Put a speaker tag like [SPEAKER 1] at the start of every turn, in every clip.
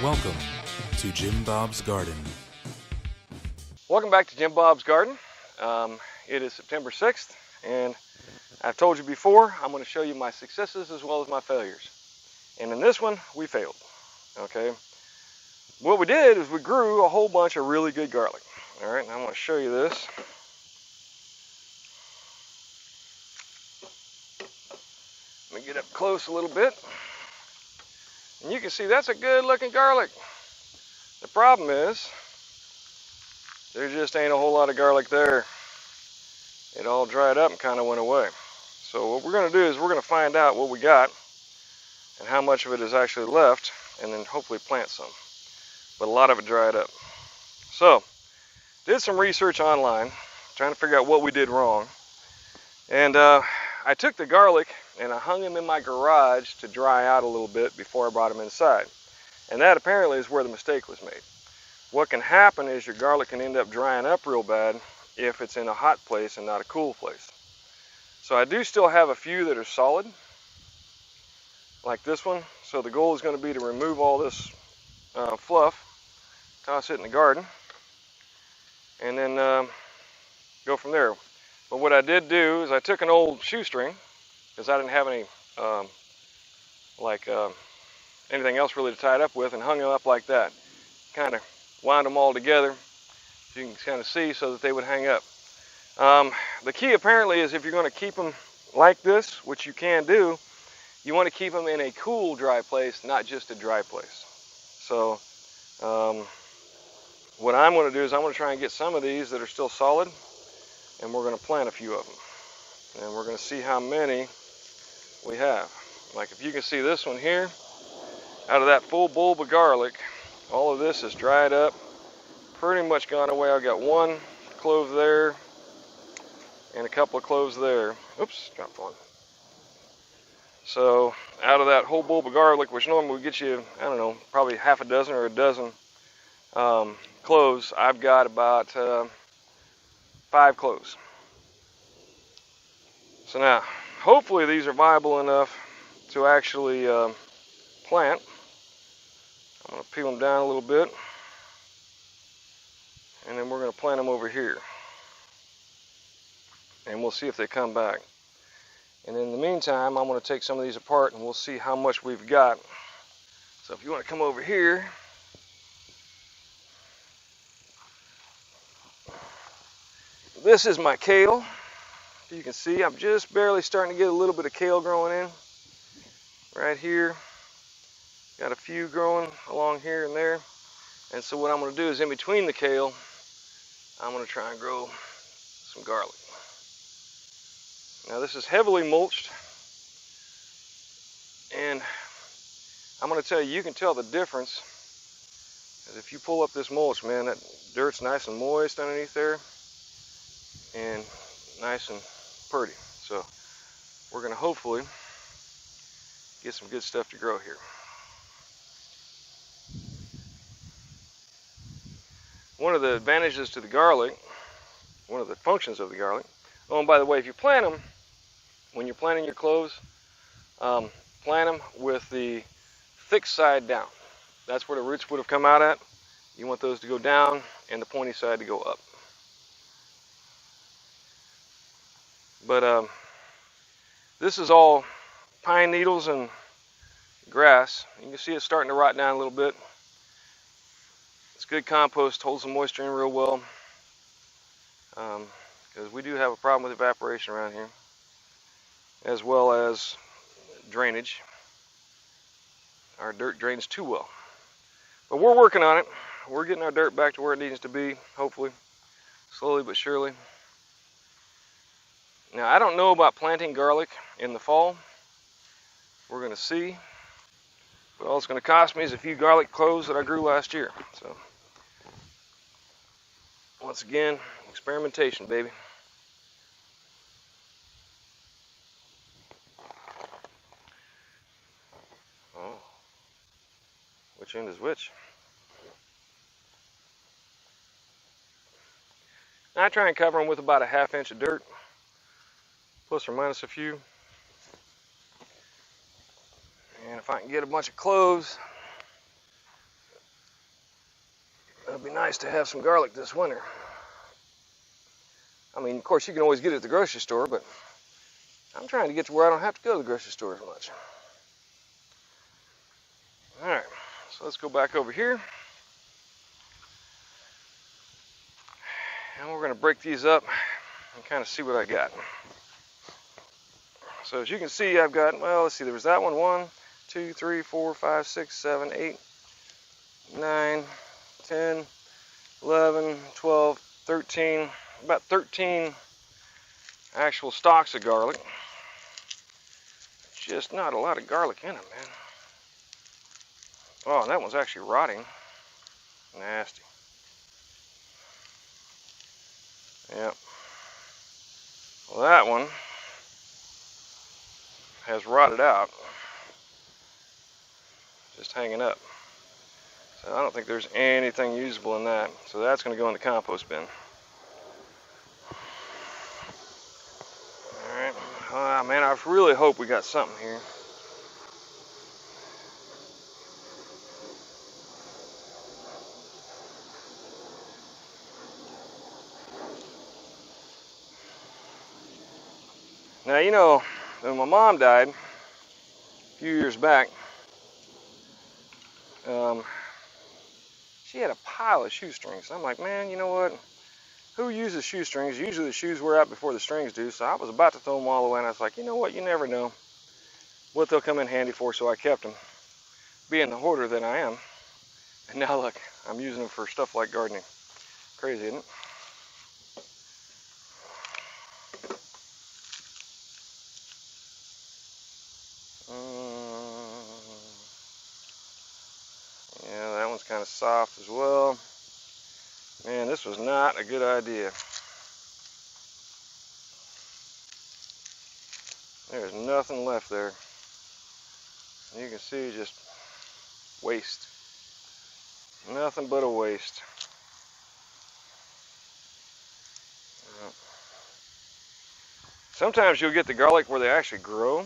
[SPEAKER 1] Welcome to Jim Bob's Garden.
[SPEAKER 2] Welcome back to Jim Bob's Garden. It is September 6th, and I've told you before, I'm going to show you my successes as well as my failures. And in this one, we failed. Okay. What we did is we grew a whole bunch of really good garlic. All right, and I'm going to show you this. Let me get up close a little bit. And you can see that's a good looking garlic. The problem is, there just ain't a whole lot of garlic there. It all dried up and kind of went away. So what we're going to do is we're going to find out what we got and how much of it is actually left, and then hopefully plant some. But a lot of it dried up. So, did some research online, trying to figure out what we did wrong. And I took the garlic and I hung them in my garage to dry out a little bit before I brought them inside. And that apparently is where the mistake was made. What can happen is your garlic can end up drying up real bad if it's in a hot place and not a cool place. So I do still have a few that are solid, like this one. So the goal is going to be to remove all this fluff, toss it in the garden, and then go from there. But what I did do is I took an old shoestring, because I didn't have any anything else really to tie it up with, and hung them up like that. Kind of wound them all together so you can kind of see, so that they would hang up. The key apparently is if you're going to keep them like this, which you can do, you want to keep them in a cool, dry place, not just a dry place. So what I'm going to do is I'm going to try and get some of these that are still solid, and we're going to plant a few of them. And we're going to see how many we have. Like if you can see this one here, out of that full bulb of garlic, all of this is dried up, pretty much gone away. I've got one clove there and a couple of cloves there. Oops, dropped one. So out of that whole bulb of garlic, which normally would get you, I don't know, probably half a dozen or a dozen cloves, I've got about 5 cloves. So now, hopefully these are viable enough to actually plant. I'm going to peel them down a little bit, and then we're going to plant them over here. And we'll see if they come back. And in the meantime, I'm going to take some of these apart and we'll see how much we've got. So if you want to come over here, this is my kale. You can see I'm just barely starting to get a little bit of kale growing in right here. Got a few growing along here and there. And so what I'm going to do is in between the kale, I'm going to try and grow some garlic. Now this is heavily mulched, and I'm going to tell you, you can tell the difference. As if you pull up this mulch, man, that dirt's nice and moist underneath there, and nice and pretty. So we're going to hopefully get some good stuff to grow here. One of the advantages to the garlic, one of the functions of the garlic, oh, and by the way, if you plant them, when you're planting your cloves, plant them with the thick side down. That's where the roots would have come out at. You want those to go down and the pointy side to go up. But this is all pine needles and grass. You can see it's starting to rot down a little bit. It's good compost, holds the moisture in real well. Because we do have a problem with evaporation around here, as well as drainage. Our dirt drains too well. But we're working on it. We're getting our dirt back to where it needs to be, hopefully, slowly but surely. Now, I don't know about planting garlic in the fall. We're going to see. But all it's going to cost me is a few garlic cloves that I grew last year. So, once again, experimentation, baby. Oh, which end is which? I try and cover them with about a ½ inch of dirt, plus or minus a few. And if I can get a bunch of cloves, nice to have some garlic this winter. I mean, of course, you can always get it at the grocery store, but I'm trying to get to where I don't have to go to the grocery store as much. All right, so let's go back over here. And we're going to break these up and kind of see what I got. So as you can see, I've got, well, let's see, there was that one, 1, 2, 3, 4, 5, 6, 7, 8, 9, 10, 11, 12, 13, about 13 actual stalks of garlic. Just not a lot of garlic in them, man. Oh, and that one's actually rotting. Nasty. Yep. Well, that one has rotted out. Just hanging up. So I don't think there's anything usable in that. So that's going to go in the compost bin. Alright. Oh, man, I really hope we got something here. Now, you know, when my mom died a few years back, she had a pile of shoestrings. I'm like, man, you know what? Who uses shoestrings? Usually the shoes wear out before the strings do, so I was about to throw them all away, and I was like, you know what? You never know what they'll come in handy for, so I kept them, being the hoarder that I am. And now, look, I'm using them for stuff like gardening. Crazy, isn't it? Yeah, that one's kind of soft as well. Man, this was not a good idea. There's nothing left there. You can see just waste. Nothing but a waste. Sometimes you'll get the garlic where they actually grow.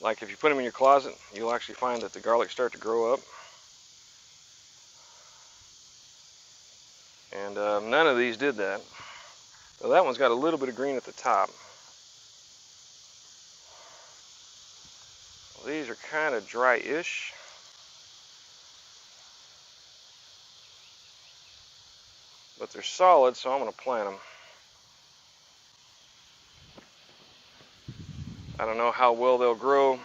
[SPEAKER 2] Like if you put them in your closet, you'll actually find that the garlic start to grow up. And none of these did that. So that one's got a little bit of green at the top. These are kind of dry-ish. But they're solid, so I'm going to plant them. I don't know how well they'll grow.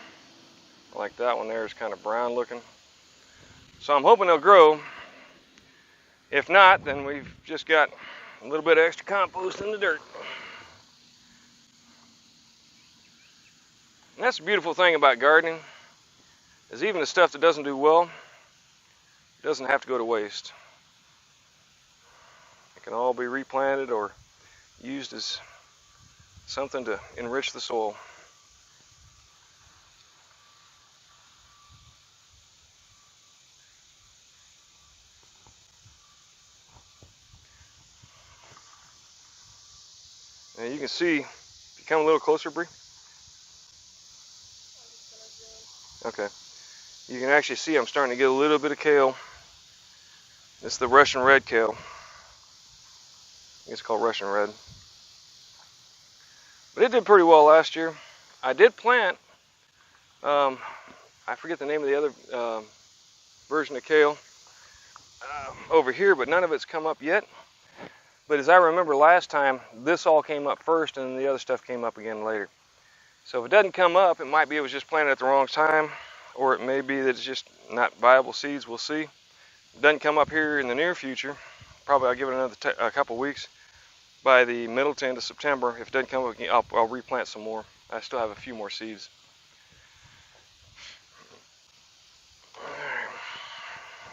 [SPEAKER 2] Like that one there is kind of brown looking. So I'm hoping they'll grow. If not, then we've just got a little bit of extra compost in the dirt. And that's the beautiful thing about gardening, is even the stuff that doesn't do well, it doesn't have to go to waste. It can all be replanted or used as something to enrich the soil. Now you can see, if you come a little closer, Bree. Okay. You can actually see I'm starting to get a little bit of kale. It's the Russian red kale. It's called Russian red. But it did pretty well last year. I did plant, I forget the name of the other version of kale over here, but none of it's come up yet. But as I remember last time, this all came up first and the other stuff came up again later. So if it doesn't come up, it might be it was just planted at the wrong time, or it may be that it's just not viable seeds. We'll see. If it doesn't come up here in the near future, probably I'll give it another a couple weeks. By the middle to end of September, if it doesn't come up again, I'll replant some more. I still have a few more seeds.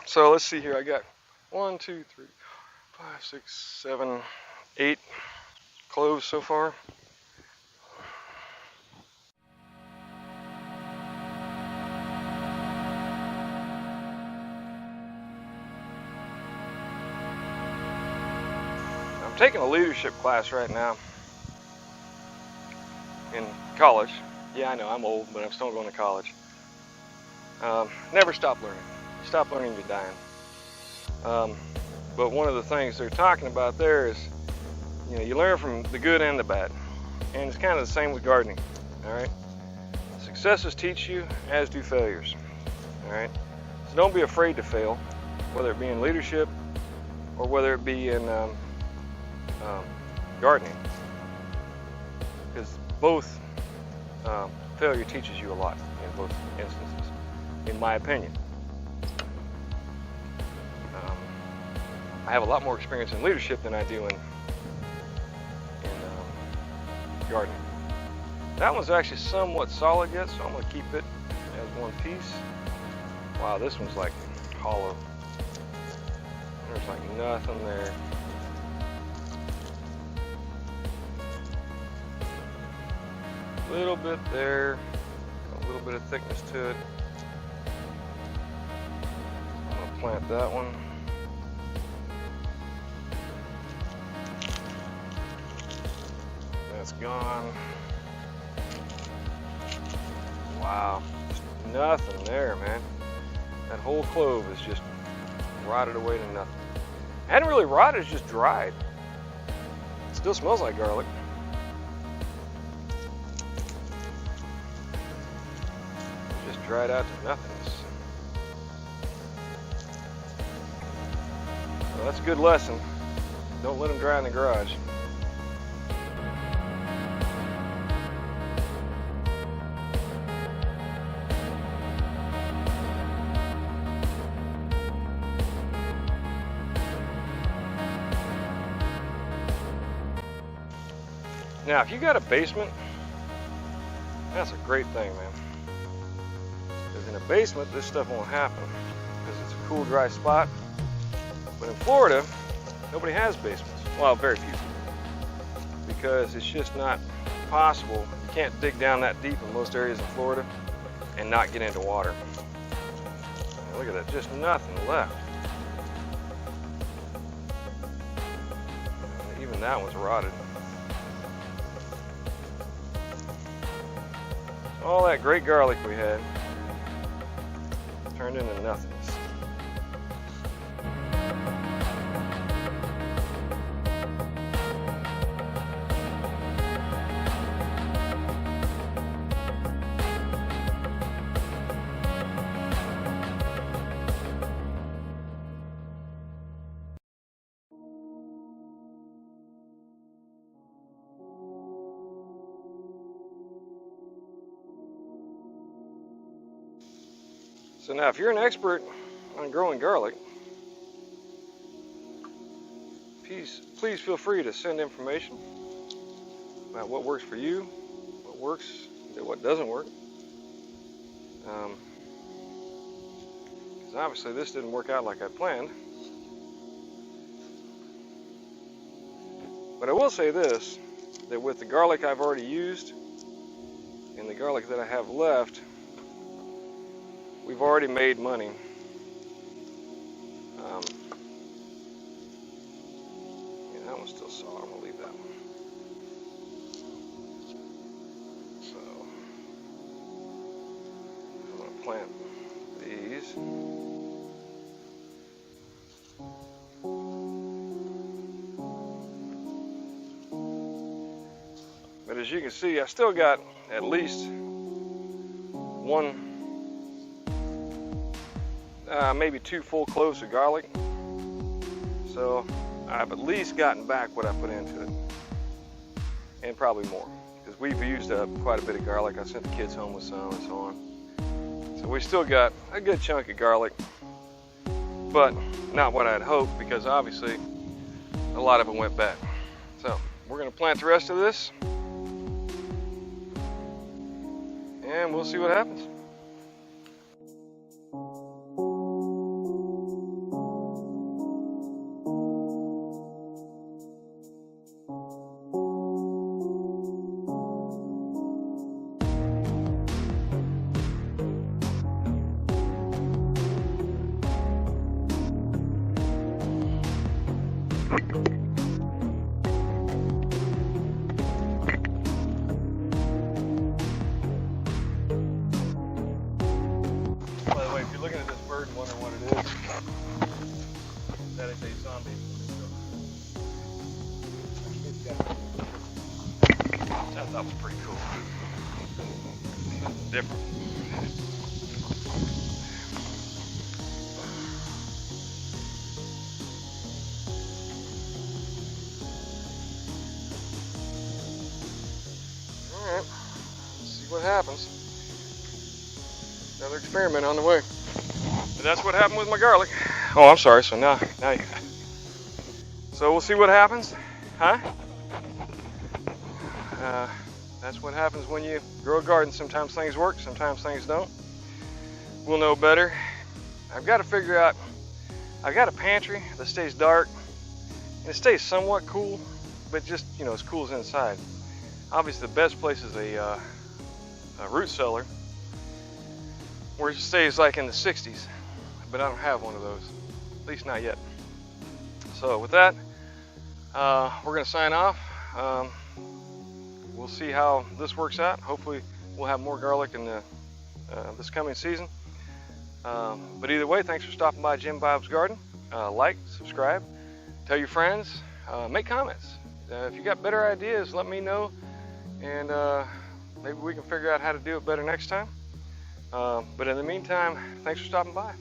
[SPEAKER 2] So let's see here. I got 1, 2, 3, 5, 6, 7, 8 cloves so far. I'm taking a leadership class right now in college. Yeah, I know I'm old, but I'm still going to college. Never stop learning. Stop learning, you're dying. But one of the things they're talking about there is, you know, you learn from the good and the bad. And it's kind of the same with gardening, all right? Successes teach you, as do failures, all right? So don't be afraid to fail, whether it be in leadership or whether it be in gardening. Because both failure teaches you a lot in both instances, in my opinion. I have a lot more experience in leadership than I do in gardening. That one's actually somewhat solid yet, so I'm going to keep it as one piece. Wow, this one's like hollow. There's like nothing there. A little bit there, a little bit of thickness to it. I'm going to plant that one. That's gone. Wow, just nothing there, man. That whole clove is just rotted away to nothing. It hadn't really rotted, it's just dried. It still smells like garlic. It just dried out to nothingness. So that's a good lesson. Don't let them dry in the garage. Now, if you got a basement, that's a great thing, man. Because in a basement, this stuff won't happen because it's a cool, dry spot. But in Florida, nobody has basements. Well, very few. Because it's just not possible. You can't dig down that deep in most areas of Florida and not get into water. Now, look at that, just nothing left. Even that one's rotted. All that great garlic we had turned into nothingness. So now, if you're an expert on growing garlic, please feel free to send information about what works for you, what works, and what doesn't work. Because obviously this didn't work out like I planned. But I will say this, that with the garlic I've already used and the garlic that I have left, we've already made money. Yeah, that one's still solid. I'm gonna leave that one. So I'm gonna plant these. But as you can see, I still got at least one, maybe 2 full cloves of garlic. So I've at least gotten back what I put into it, and probably more, because we've used up quite a bit of garlic. I sent the kids home with some and so on. So we still got a good chunk of garlic, but not what I'd hoped, because obviously a lot of it went back. So we're gonna plant the rest of this, and we'll see what happens. thought was pretty cool. Different. Alright, let's see what happens. Another experiment on the way. But that's what happened with my garlic. Oh, I'm sorry, so now you... So we'll see what happens, huh? That's what happens when you grow a garden. Sometimes things work, sometimes things don't. We'll know better. I've got to figure out, I've got a pantry that stays dark, and it stays somewhat cool, but just, you know, as cool as inside. Obviously the best place is a root cellar, where it stays like in the 60s, but I don't have one of those, at least not yet. So with that, we're gonna sign off. We'll see how this works out. Hopefully we'll have more garlic in the, this coming season. But either way, thanks for stopping by Jim Bob's Garden. Like, subscribe, tell your friends, make comments. If you got better ideas, let me know, and maybe we can figure out how to do it better next time. But in the meantime, thanks for stopping by.